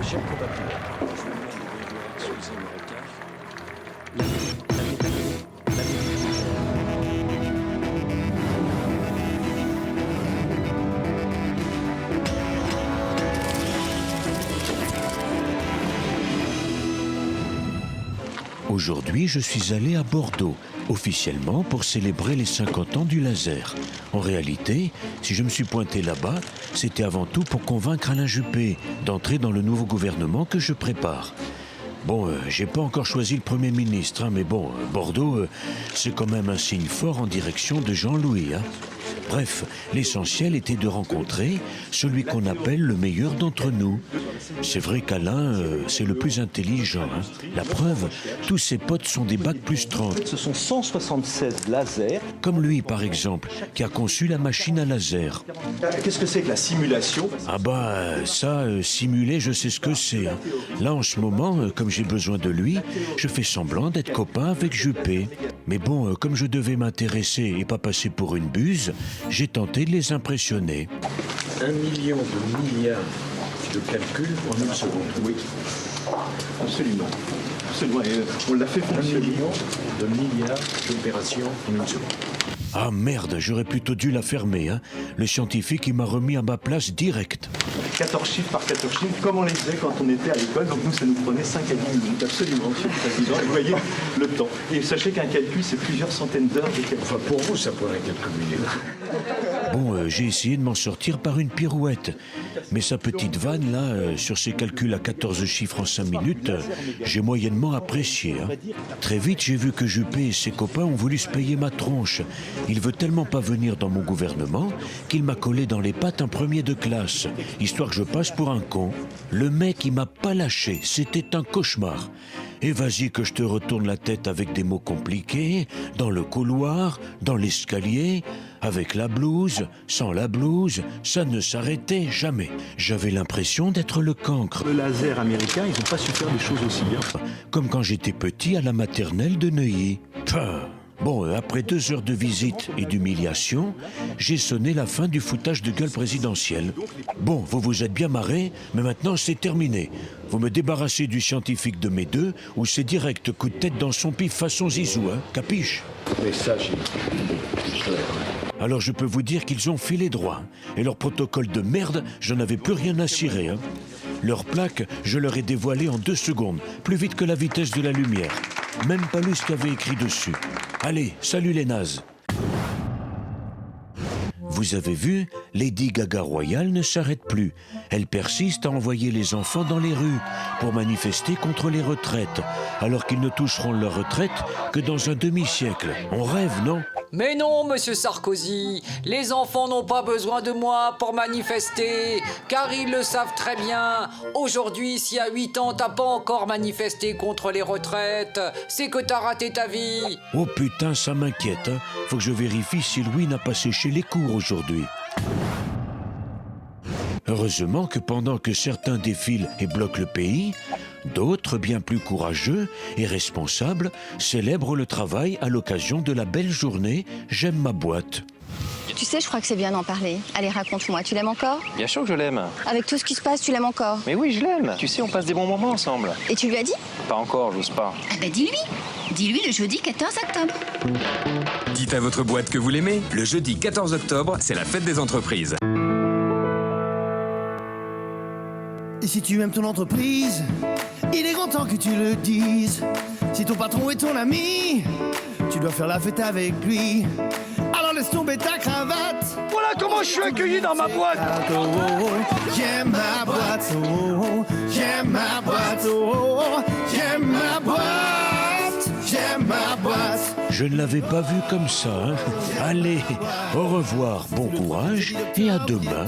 Chers compatriotes, je vous demande de bien vouloir excuser mon retard. La Aujourd'hui, je suis allé à Bordeaux, officiellement pour célébrer les 50 ans du laser. En réalité, si je me suis pointé là-bas, c'était avant tout pour convaincre Alain Juppé d'entrer dans le nouveau gouvernement que je prépare. Bon, j'ai pas encore choisi le Premier ministre, hein, mais bon, Bordeaux, c'est quand même un signe fort en direction de Jean-Louis. Hein. Bref, l'essentiel était de rencontrer celui qu'on appelle le meilleur d'entre nous. C'est vrai qu'Alain, c'est le plus intelligent. Hein. La preuve, tous ses potes sont des bac plus 30. Ce sont 176 lasers. Comme lui, par exemple, qui a conçu la machine à laser. Qu'est-ce que c'est que la simulation? Ah bah, ça, simuler, je sais ce que c'est. Hein. Là, en ce moment, comme j'ai besoin de lui, je fais semblant d'être copain avec Juppé. Mais bon, comme je devais m'intéresser et pas passer pour une buse, j'ai tenté de les impressionner. 1 million de milliards de calculs en une seconde. Oui, absolument. Absolument. Et on l'a fait 1 fonctionner. million de milliards d'opérations en une seconde. Ah merde, j'aurais plutôt dû la fermer. Hein. Le scientifique, il m'a remis à ma place direct. 14 chiffres par 14 chiffres, comme on les faisait quand on était à l'école. Donc nous, ça nous prenait 5 à 10 minutes. Absolument, monsieur le Président. Et vous voyez le temps. Et sachez qu'un calcul, c'est plusieurs centaines d'heures de calcul. Enfin, pour vous, ça prendrait quelques minutes. Bon, j'ai essayé de m'en sortir par une pirouette. Mais sa petite vanne, là, sur ses calculs à 14 chiffres en 5 minutes, j'ai moyennement apprécié. Hein. Très vite, j'ai vu que Juppé et ses copains ont voulu se payer ma tronche. Il veut tellement pas venir dans mon gouvernement qu'il m'a collé dans les pattes un premier de classe, histoire que je passe pour un con. Le mec, il m'a pas lâché, c'était un cauchemar. Et vas-y que je te retourne la tête avec des mots compliqués, dans le couloir, dans l'escalier, avec la blouse, sans la blouse, ça ne s'arrêtait jamais. J'avais l'impression d'être le cancre. Le laser américain, ils n'ont pas su faire des choses aussi bien. Comme quand j'étais petit à la maternelle de Neuilly. Bon, après 2 heures de visite et d'humiliation, j'ai sonné la fin du foutage de gueule présidentiel. Bon, vous vous êtes bien marré, mais maintenant c'est terminé. Vous me débarrassez du scientifique de mes deux, ou c'est direct coup de tête dans son pif façon Zizou, hein, capiche? Mais ça, j'ai... Alors je peux vous dire qu'ils ont filé droit. Et leur protocole de merde, j'en avais plus rien à cirer. Hein. Leur plaque, je leur ai dévoilé en 2 secondes, plus vite que la vitesse de la lumière. Même pas lu ce qu'il y avait écrit dessus. Allez, salut les nazes. Vous avez vu, Lady Gaga Royale ne s'arrête plus. Elle persiste à envoyer les enfants dans les rues pour manifester contre les retraites, alors qu'ils ne toucheront leur retraite que dans un demi-siècle. On rêve, non ? Mais non, monsieur Sarkozy, les enfants n'ont pas besoin de moi pour manifester, car ils le savent très bien. Aujourd'hui, si à 8 ans t'as pas encore manifesté contre les retraites, c'est que t'as raté ta vie. Oh putain, ça m'inquiète, hein. Faut que je vérifie si Louis n'a pas séché les cours aujourd'hui. Heureusement que pendant que certains défilent et bloquent le pays, d'autres, bien plus courageux et responsables, célèbrent le travail à l'occasion de la belle journée « J'aime ma boîte ». Tu sais, je crois que c'est bien d'en parler. Allez, raconte-moi, tu l'aimes encore? Bien sûr que je l'aime. Avec tout ce qui se passe, tu l'aimes encore? Mais oui, je l'aime. Tu sais, on passe des bons moments ensemble. Et tu lui as dit? Pas encore, j'ose pas. Ah bah dis-lui. Dis-lui le jeudi 14 octobre. Dites à votre boîte que vous l'aimez. Le jeudi 14 octobre, c'est la fête des entreprises. Et si tu aimes ton entreprise, il est grand temps que tu le dises. Si ton patron est ton ami, tu dois faire la fête avec lui. Alors laisse tomber ta cravate. Voilà comment je suis accueilli dans ma boîte. Oh, oh, oh, j'aime ma boîte. Oh, oh, j'aime ma boîte. Oh, oh, j'aime ma boîte. J'aime ma boîte. Je ne l'avais pas vu comme ça. Hein. Allez, au revoir, bon courage et à demain.